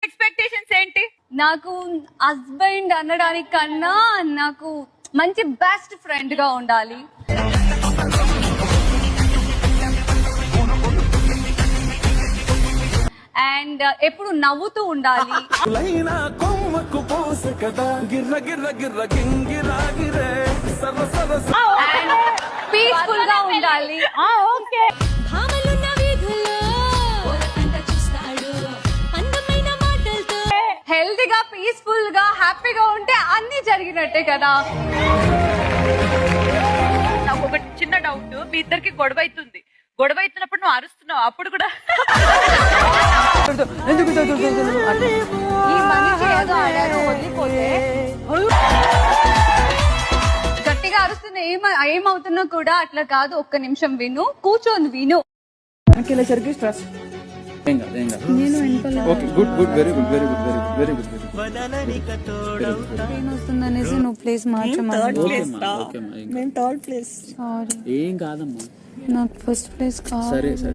Expectations ఏంటి? నాకు husband అనడానికి కన్నా నాకు మంచి బెస్ట్ ఫ్రెండ్ గా ఉండాలి. అండ్ ఎప్పుడు నవ్వుతూ ఉండాలి. పీస్ఫుల్ గా ఉండాలి. హెల్తీగా పీస్ఫుల్ గా హ్యాపీగా ఉంటే అన్ని జరిగినట్టే కదా. నాకు ఒక చిన్న డౌట్, మీ ఇద్దరికి గొడవ అవుతుంది, గొడవ అవుతున్నప్పుడు నువ్వు అరుస్తున్నావు, అప్పుడు కూడా ఈ మనిషి ఏదో ఆడారు వదిలిపోతే గట్టిగా అరుస్తున్నా ఏమవుతున్నా కూడా అట్లా కాదు, ఒక్క నిమిషం విను, కూర్చొని విను. Stress okay good good very good very good very good very good. Pain వస్తుందనేసి నువ్వు ప్లేస్ మార్చమని. ఏం కాదమ్మా, నాకు ఫస్ట్ ప్లేస్ కావాలి. సరే సరే.